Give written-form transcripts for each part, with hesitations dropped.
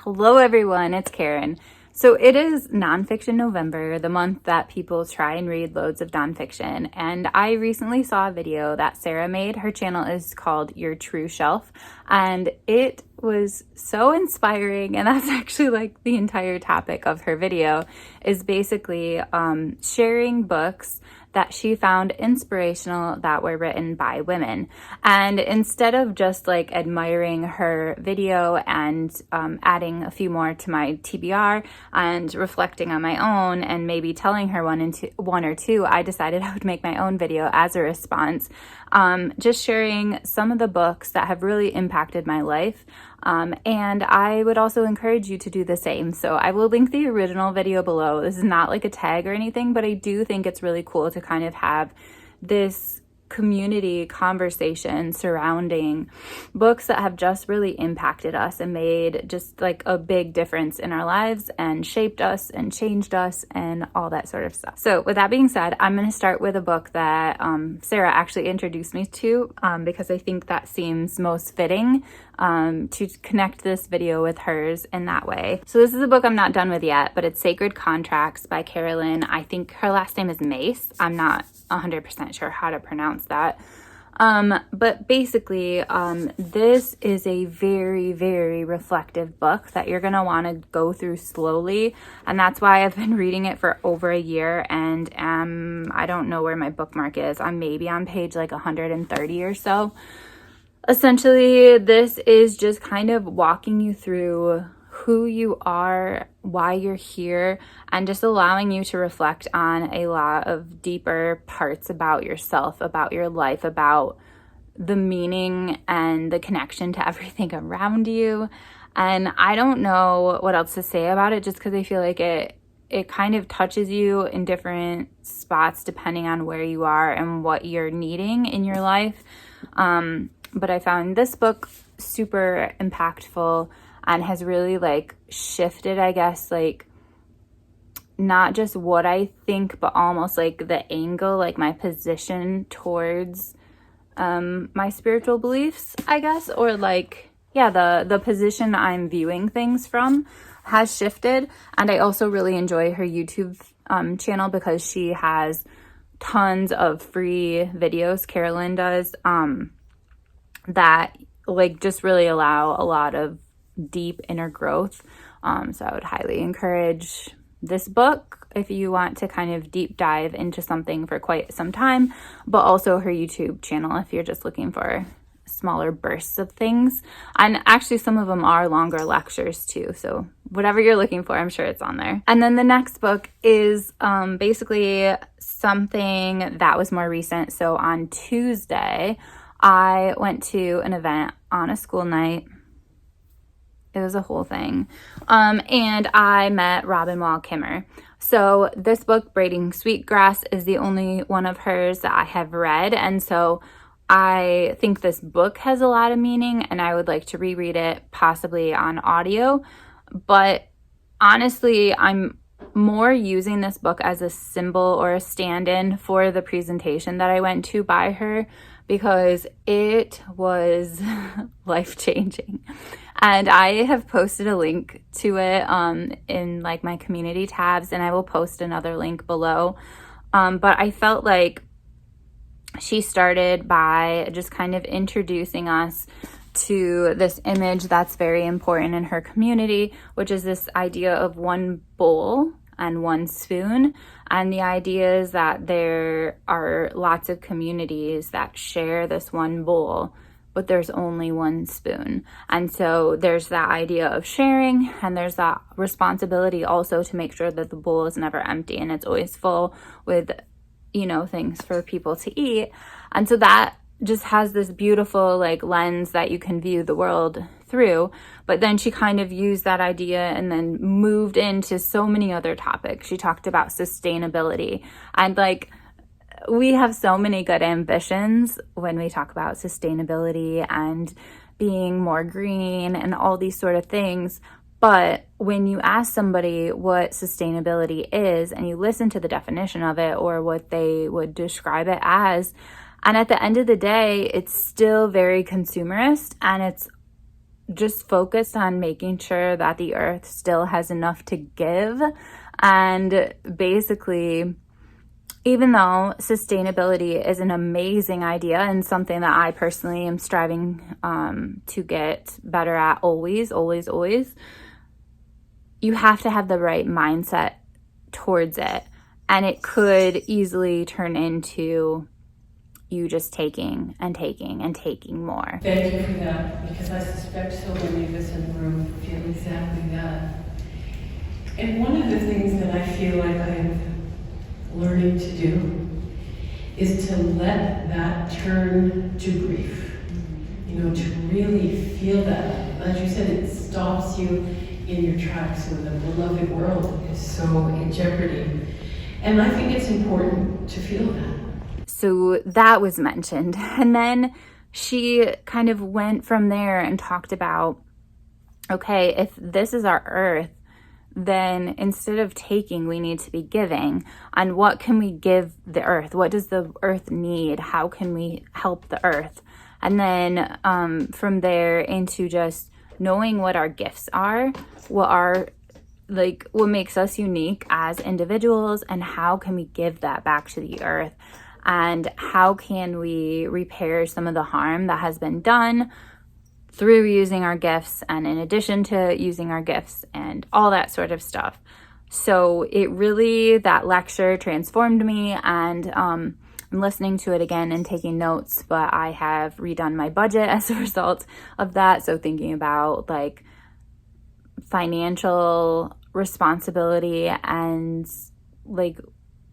Hello everyone, it's Karen. So it is Nonfiction November, the month that people try and read loads of nonfiction. And I recently saw a video that Sarah made. Her channel is called Your True Shelf. And it was so inspiring. And that's actually like the entire topic of her video, is basically sharing books that she found inspirational that were written by women. And instead of just like admiring her video and adding a few more to my TBR and reflecting on my own and maybe telling her one or two, I decided I would make my own video as a response, just sharing some of the books that have really impacted my life. And I would also encourage you to do the same. So I will link the original video below. This is not like a tag or anything, but I do think it's really cool to kind of have this community conversation surrounding books that have just really impacted us and made just like a big difference in our lives and shaped us and changed us and all that sort of stuff. So with that being said, I'm going to start with a book that Sarah actually introduced me to because I think that seems most fitting to connect this video with hers in that way. So this is a book I'm not done with yet, but it's Sacred Contracts by Carolyn. I think her last name is Mace. I'm not 100% sure how to pronounce that. But basically, this is a very, very reflective book that you're going to want to go through slowly. And that's why I've been reading it for over a year. And I don't know where my bookmark is. I'm maybe on page like 130 or so. Essentially, this is just kind of walking you through who you are, why you're here, and just allowing you to reflect on a lot of deeper parts about yourself, about your life, about the meaning and the connection to everything around you. And I don't know what else to say about it, just because I feel like it kind of touches you in different spots depending on where you are and what you're needing in your life. But I found this book super impactful and has really like shifted, I guess, like not just what I think, but almost like the angle, like my position towards my spiritual beliefs, I guess, or like, yeah, the position I'm viewing things from has shifted. And I also really enjoy her YouTube channel because she has tons of free videos, Carolyn does, that like just really allow a lot of deep inner growth. So I would highly encourage this book if you want to kind of deep dive into something for quite some time, but also her YouTube channel if you're just looking for smaller bursts of things. And actually some of them are longer lectures too. So whatever you're looking for, I'm sure it's on there. And then the next book is basically something that was more recent. So on Tuesday, I went to an event on a school night. It was a whole thing. And I met Robin Wall Kimmer. So this book, Braiding Sweetgrass, is the only one of hers that I have read. And so I think this book has a lot of meaning and I would like to reread it, possibly on audio. But honestly, I'm more using this book as a symbol or a stand-in for the presentation that I went to by her, because it was life-changing. And I have posted a link to it in like my community tabs, and I will post another link below. But I felt like she started by just kind of introducing us to this image that's very important in her community, which is this idea of one bowl and one spoon. And the idea is that there are lots of communities that share this one bowl, but there's only one spoon. And so there's that idea of sharing, and there's that responsibility also to make sure that the bowl is never empty and it's always full with, you know, things for people to eat. And so that just has this beautiful like lens that you can view the world through. But then she kind of used that idea and then moved into so many other topics. She talked about sustainability, and like we have so many good ambitions when we talk about sustainability and being more green and all these sort of things. But when you ask somebody what sustainability is and you listen to the definition of it or what they would describe it as, and at the end of the day, it's still very consumerist, and it's just focused on making sure that the earth still has enough to give. And basically, even though sustainability is an amazing idea and something that I personally am striving to get better at always, you have to have the right mindset towards it. And it could easily turn into you just taking and taking and taking more. Thank you for that, because I suspect so many of us in the room feel exactly that. And one of the things that I feel like I'm learning to do is to let that turn to grief. You know, to really feel that. As you said, it stops you in your tracks when the beloved world is so in jeopardy. And I think it's important to feel that. So that was mentioned. And then she kind of went from there and talked about, okay, if this is our earth, then instead of taking, we need to be giving. And what can we give the earth? What does the earth need? How can we help the earth? And then from there into just knowing what our gifts are, what makes us unique as individuals, and how can we give that back to the earth? And how can we repair some of the harm that has been done through using our gifts, and in addition to using our gifts and all that sort of stuff. So that lecture transformed me, and I'm listening to it again and taking notes, but I have redone my budget as a result of that. So thinking about like financial responsibility and like,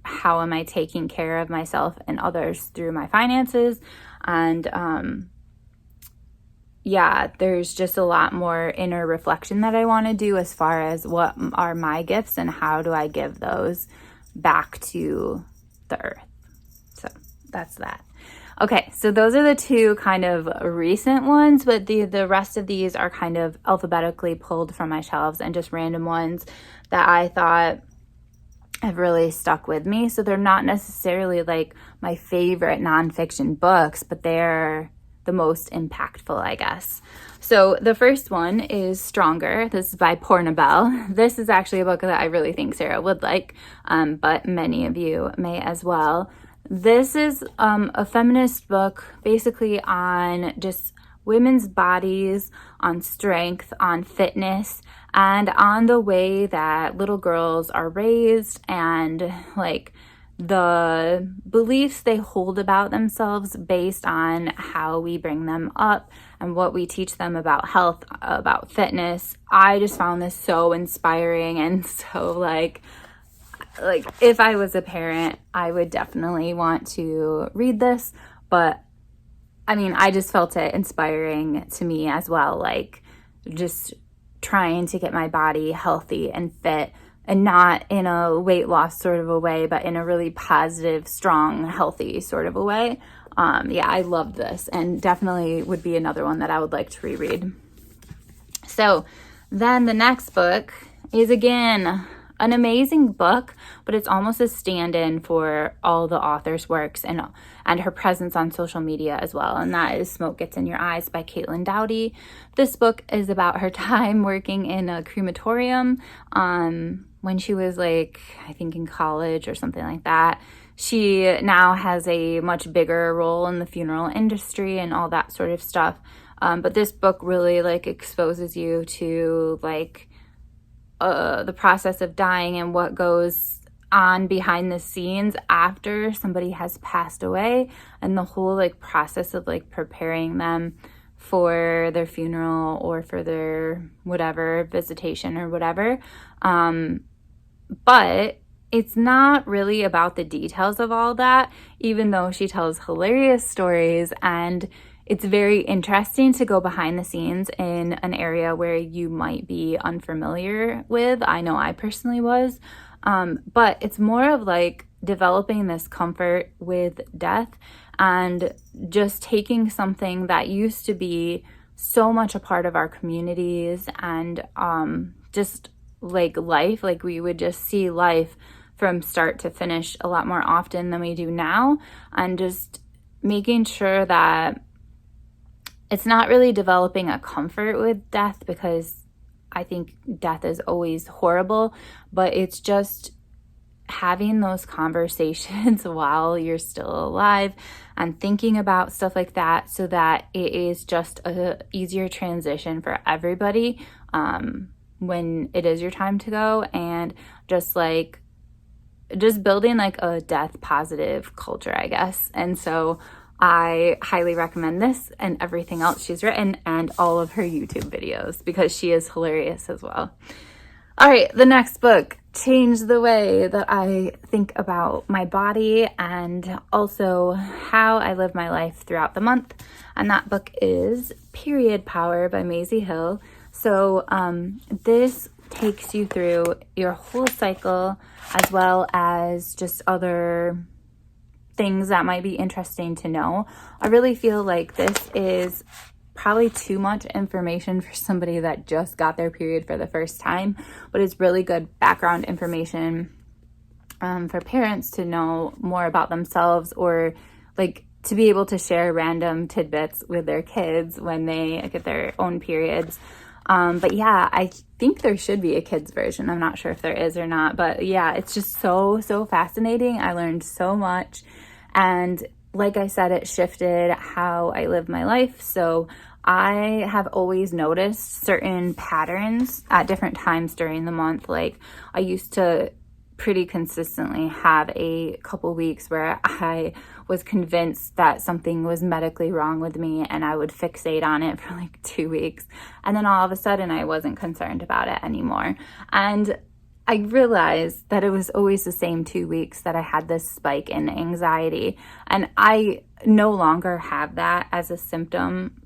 how am I taking care of myself and others through my finances? And there's just a lot more inner reflection that I want to do as far as what are my gifts and how do I give those back to the earth. So that's that. Okay, so those are the two kind of recent ones, but the rest of these are kind of alphabetically pulled from my shelves and just random ones that I thought have really stuck with me. So they're not necessarily like my favorite nonfiction books, but they're the most impactful, I guess. So the first one is Stronger. This is by Pornabelle. This is actually a book that I really think Sarah would like, but many of you may as well. This is a feminist book basically on just women's bodies, on strength, on fitness, and on the way that little girls are raised and like the beliefs they hold about themselves based on how we bring them up and what we teach them about health, about fitness. I just found this so inspiring, and so like if I was a parent, I would definitely want to read this. But I mean, I just felt it inspiring to me as well, like just trying to get my body healthy and fit, and not in a weight loss sort of a way, but in a really positive, strong, healthy sort of a way. I love this, and definitely would be another one that I would like to reread. So then the next book is again an amazing book, but it's almost a stand-in for all the author's works and her presence on social media as well. And that is Smoke Gets in Your Eyes by Caitlin Doughty. This book is about her time working in a crematorium when she was like, I think in college or something like that. She now has a much bigger role in the funeral industry and all that sort of stuff. But this book really like exposes you to like the process of dying and what goes on behind the scenes after somebody has passed away, and the whole like process of like preparing them for their funeral or for their whatever visitation or whatever. But it's not really about the details of all that, even though she tells hilarious stories, and it's very interesting to go behind the scenes in an area where you might be unfamiliar with. I know I personally was. But it's more of like developing this comfort with death and just taking something that used to be so much a part of our communities and just like life, like we would just see life from start to finish a lot more often than we do now, and just making sure that it's not really developing a comfort with death, because I think death is always horrible, but it's just having those conversations while you're still alive and thinking about stuff like that, so that it is just a easier transition for everybody when it is your time to go, and just building like a death positive culture, I guess. And so I highly recommend this and everything else she's written, and all of her YouTube videos, because she is hilarious as well. All right, the next book changed the way that I think about my body and also how I live my life throughout the month. And that book is Period Power by Missy Hill. So this takes you through your whole cycle, as well as just other things that might be interesting to know. I really feel like this is probably too much information for somebody that just got their period for the first time, but it's really good background information for parents to know more about themselves, or like to be able to share random tidbits with their kids when they get their own periods. But yeah, I think there should be a kids version. I'm not sure if there is or not, but yeah, it's just so fascinating. I learned so much. And like I said, it shifted how I live my life. So I have always noticed certain patterns at different times during the month. Like I used to pretty consistently have a couple weeks where I was convinced that something was medically wrong with me, and I would fixate on it for like 2 weeks. And then all of a sudden I wasn't concerned about it anymore. And I realized that it was always the same 2 weeks that I had this spike in anxiety. And I no longer have that as a symptom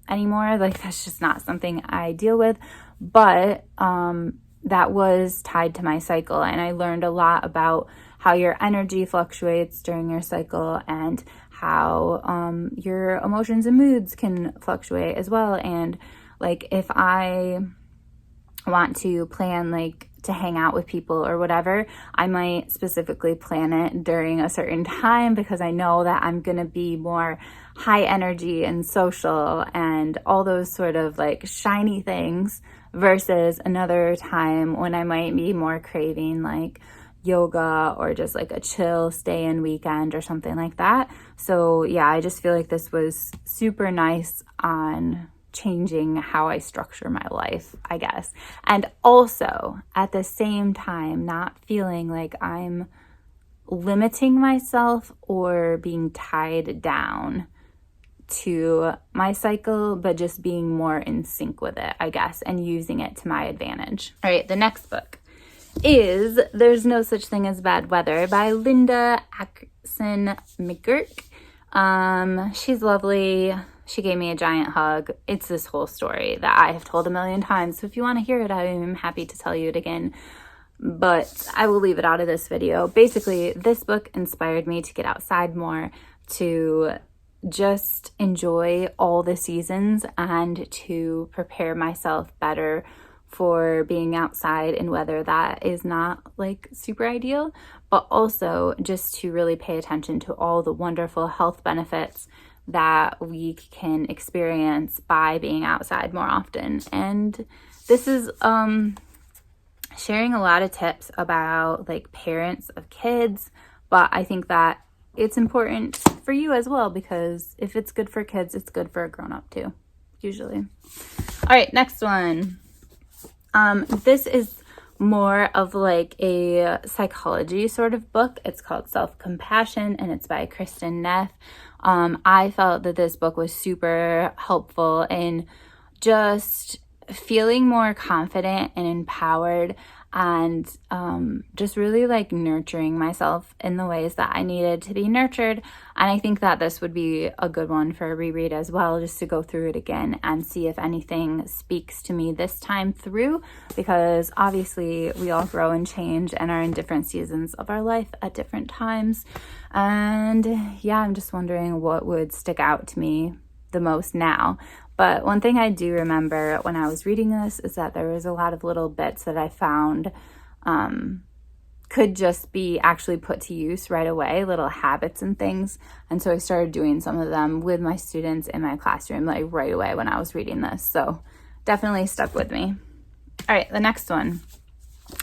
anymore. Like that's just not something I deal with. But that was tied to my cycle, and I learned a lot about how your energy fluctuates during your cycle, and how your emotions and moods can fluctuate as well. And like if I want to plan like to hang out with people or whatever, I might specifically plan it during a certain time, because I know that I'm gonna be more high energy and social and all those sort of like shiny things, versus another time when I might be more craving like yoga or just like a chill stay-in weekend or something like that. So yeah, I just feel like this was super nice on changing how I structure my life, I guess. And also at the same time, not feeling like I'm limiting myself or being tied down to my cycle, but just being more in sync with it, I guess, and using it to my advantage. All right, the next book is There's No Such Thing as Bad Weather by Linda Ackson McGurk. She's lovely. She gave me a giant hug. It's this whole story that I have told a million times. So if you want to hear it, I'm happy to tell you it again, but I will leave it out of this video. Basically, this book inspired me to get outside more, to just enjoy all the seasons, and to prepare myself better for being outside in weather that is not like super ideal, but also just to really pay attention to all the wonderful health benefits that we can experience by being outside more often. And this is sharing a lot of tips about like parents of kids, but I think that it's important for you as well, because if it's good for kids, it's good for a grown-up too, usually. All right, next one. This is more of like a psychology sort of book. It's called Self-Compassion, and it's by Kristen Neff. I felt that this book was super helpful in just feeling more confident and empowered, and just really like nurturing myself in the ways that I needed to be nurtured. And I think that this would be a good one for a reread as well, just to go through it again and see if anything speaks to me this time through, because obviously we all grow and change and are in different seasons of our life at different times. And yeah, I'm just wondering what would stick out to me the most now. But one thing I do remember when I was reading this is that there was a lot of little bits that I found kind could just be actually put to use right away, little habits and things. And so I started doing some of them with my students in my classroom, like right away when I was reading this. So definitely stuck with me. All right, the next one,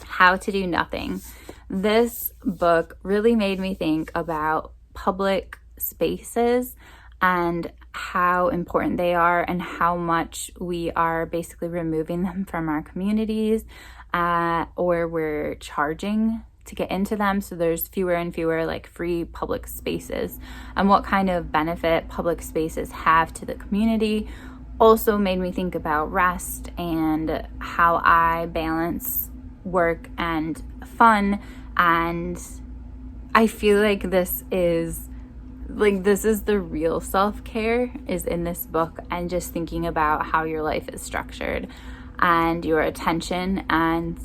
How to Do Nothing. This book really made me think about public spaces and how important they are and how much we are basically removing them from our communities, or we're charging to get into them. So there's fewer and fewer like free public spaces, and what kind of benefit public spaces have to the community. Also made me think about rest and how I balance work and fun. And I feel like this is the real self-care is in this book, and just thinking about how your life is structured and your attention, and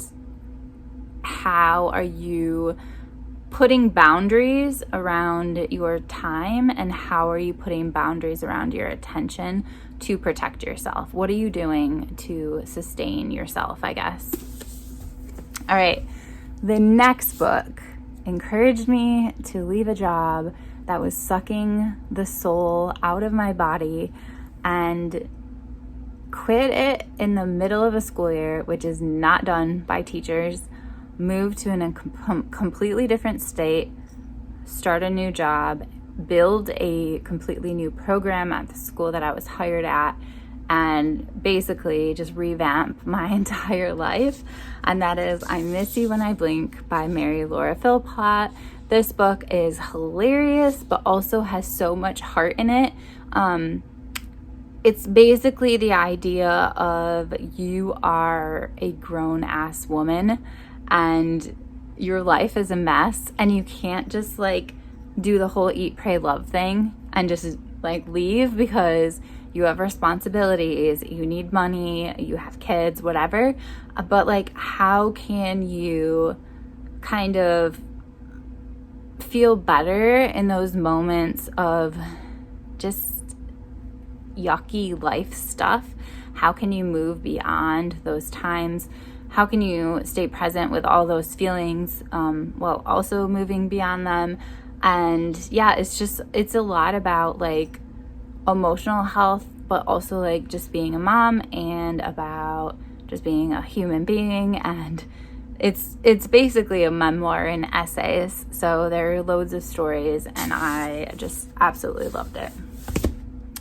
how are you putting boundaries around your time, and how are you putting boundaries around your attention to protect yourself? What are you doing to sustain yourself, I guess? All right, the next book encouraged me to leave a job that was sucking the soul out of my body and quit it in the middle of a school year, which is not done by teachers, move to a completely different state, start a new job, build a completely new program at the school that I was hired at, and basically just revamp my entire life. And that is I'm Missy When I Blink by Mary Laura Philpott. This book is hilarious, but also has so much heart in it. It's basically the idea of you are a grown-ass woman and your life is a mess, and you can't just like do the whole eat, pray, love thing and just like leave, because you have responsibilities, you need money, you have kids, whatever. But like, how can you kind of feel better in those moments of just yucky life stuff? How can you move beyond those times? How can you stay present with all those feelings while also moving beyond them? And yeah, it's a lot about like emotional health, but also like just being a mom and about just being a human being. And it's basically a memoir in essays. So there are loads of stories, and I just absolutely loved it.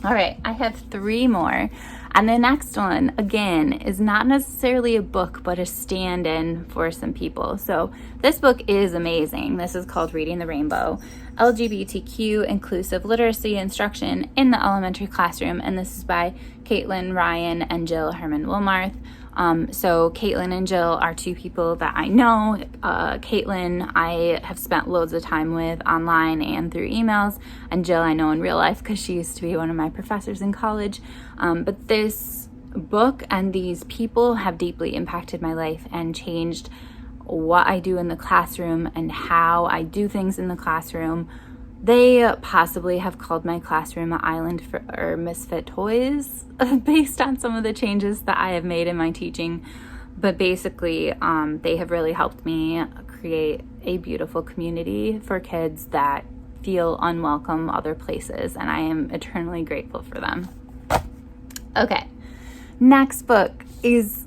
All right, I have 3 more. And the next one, again, is not necessarily a book, but a stand-in for some people. So this book is amazing. This is called Reading the Rainbow, LGBTQ Inclusive Literacy Instruction in the Elementary Classroom. And this is by Caitlin Ryan and Jill Herman-Wilmarth. So Caitlin and Jill are 2 people that I know. Caitlin, I have spent loads of time with online and through emails, and Jill I know in real life because she used to be one of my professors in college. But this book and these people have deeply impacted my life and changed what I do in the classroom and how I do things in the classroom. They possibly have called my classroom an island for misfit toys based on some of the changes that I have made in my teaching. But basically, they have really helped me create a beautiful community for kids that feel unwelcome other places, and I am eternally grateful for them. Okay, next book is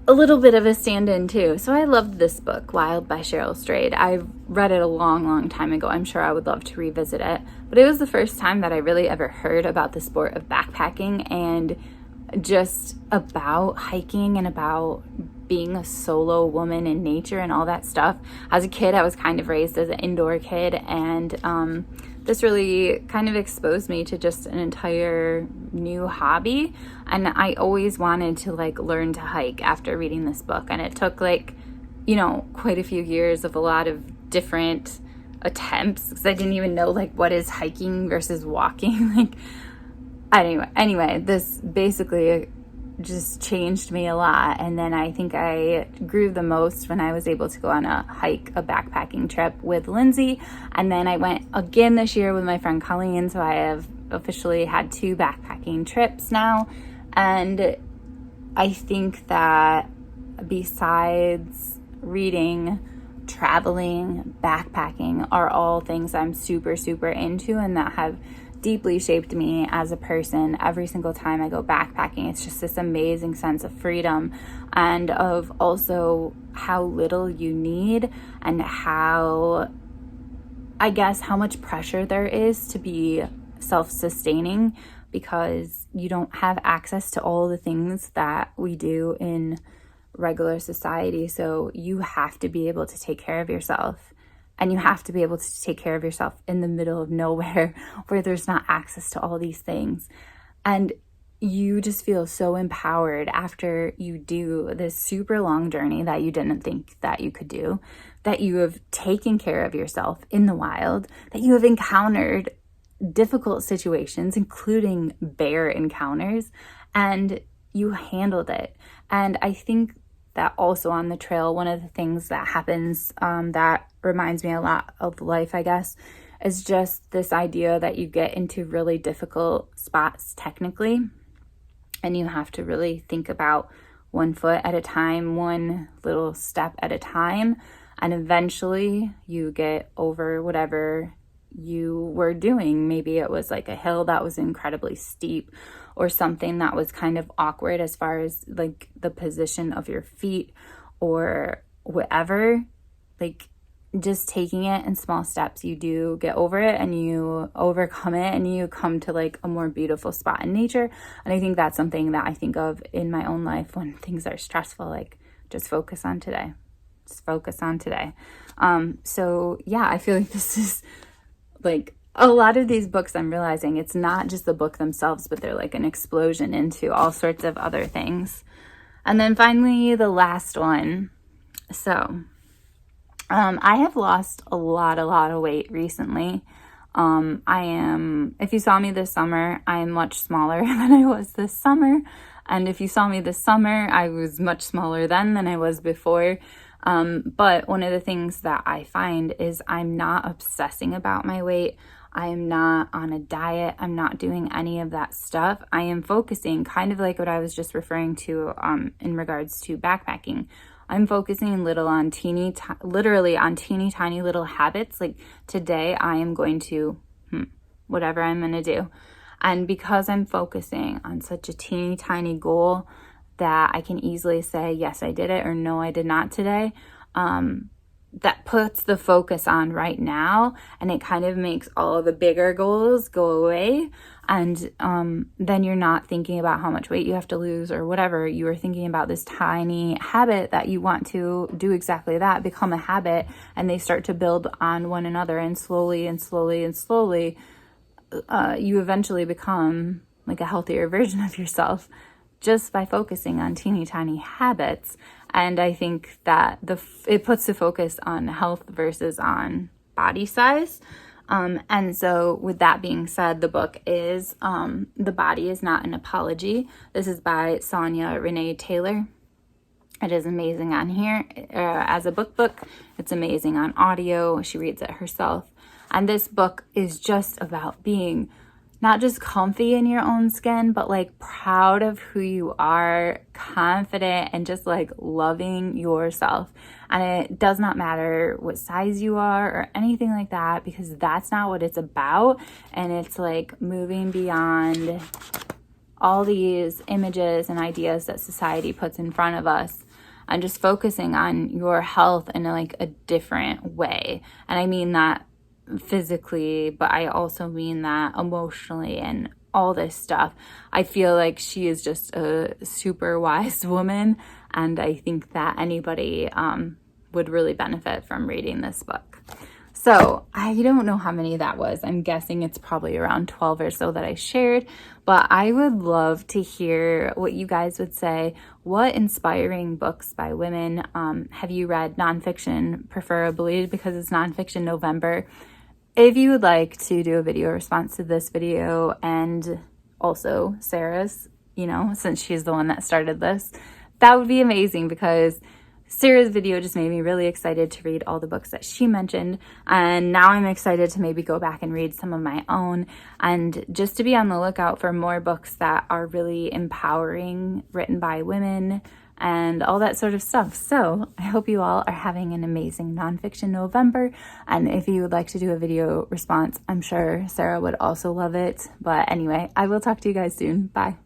a little bit of a stand-in too. So I loved this book, Wild by Cheryl Strayed. I've read it a long time ago. I'm sure I would love to revisit it. But it was the first time that I really ever heard about the sport of backpacking and just about hiking and about being a solo woman in nature and all that stuff. As a kid, I was kind of raised as an indoor kid, and this really kind of exposed me to just an entire new hobby. And I always wanted to like learn to hike after reading this book. And it took like, quite a few years of a lot of different attempts, because I didn't even know like what is hiking versus walking. Anyway, this basically just changed me a lot. And then I think I grew the most when I was able to go on a backpacking trip with Lindsay. And then I went again this year with my friend Colleen. So I have officially had 2 backpacking trips now. And I think that besides reading, traveling, backpacking are all things I'm super, super into and that have deeply shaped me as a person. Every single time I go backpacking, it's just this amazing sense of freedom and of also how little you need and how, I guess, how much pressure there is to be self-sustaining because you don't have access to all the things that we do in regular society. So you have to be able to take care of yourself. And you have to be able to take care of yourself in the middle of nowhere where there's not access to all these things. And you just feel so empowered after you do this super long journey that you didn't think that you could do, that you have taken care of yourself in the wild, that you have encountered difficult situations, including bear encounters, and you handled it. And I think that also on the trail, one of the things that happens that reminds me a lot of life, I guess, is just this idea that you get into really difficult spots technically, and you have to really think about one foot at a time, one little step at a time, and eventually you get over whatever you were doing. Maybe it was like a hill that was incredibly steep or something that was kind of awkward as far as like the position of your feet or whatever. Like just taking it in small steps, you do get over it and you overcome it and you come to like a more beautiful spot in nature. And I think that's something that I think of in my own life when things are stressful, like just focus on today. Just focus on today. So yeah, I feel like this is like a lot of these books, I'm realizing it's not just the book themselves, but they're like an explosion into all sorts of other things. And then finally, the last one. So I have lost a lot of weight recently. If you saw me this summer, I am much smaller than I was this summer. And if you saw me this summer, I was much smaller then than I was before. But one of the things that I find is I'm not obsessing about my weight. I am not on a diet. I'm not doing any of that stuff. I am focusing kind of like what I was just referring to in regards to backpacking. I'm focusing literally on teeny tiny little habits. Like today I am going to, whatever I'm going to do. And because I'm focusing on such a teeny tiny goal that I can easily say, yes, I did it, or no, I did not today, that puts the focus on right now, and it kind of makes all of the bigger goals go away. And then you're not thinking about how much weight you have to lose or whatever. You are thinking about this tiny habit that you want to do exactly that, become a habit, and they start to build on one another, and slowly and slowly and slowly, you eventually become like a healthier version of yourself just by focusing on teeny tiny habits. And I think that it puts the focus on health versus on body size. And so with that being said, the book is The Body Is Not an Apology. This is by Sonia Renee Taylor. It is amazing on here as a book. It's amazing on audio. She reads it herself. And this book is just about being not just comfy in your own skin, but like proud of who you are, confident, and just like loving yourself. And it does not matter what size you are or anything like that, because that's not what it's about. And it's like moving beyond all these images and ideas that society puts in front of us and just focusing on your health in like a different way. And I mean that physically, but I also mean that emotionally and all this stuff. I feel like she is just a super wise woman, and I think that anybody would really benefit from reading this book. So I don't know how many that was. I'm guessing it's probably around 12 or so that I shared, but I would love to hear what you guys would say. What inspiring books by women have you read? Nonfiction, preferably, because it's Nonfiction November. If you would like to do a video response to this video and also Sarah's, since she's the one that started this, that would be amazing, because Sarah's video just made me really excited to read all the books that she mentioned. And now I'm excited to maybe go back and read some of my own, and just to be on the lookout for more books that are really empowering, written by women, and all that sort of stuff. So I hope you all are having an amazing nonfiction November. And if you would like to do a video response, I'm sure Sarah would also love it. But anyway, I will talk to you guys soon. Bye.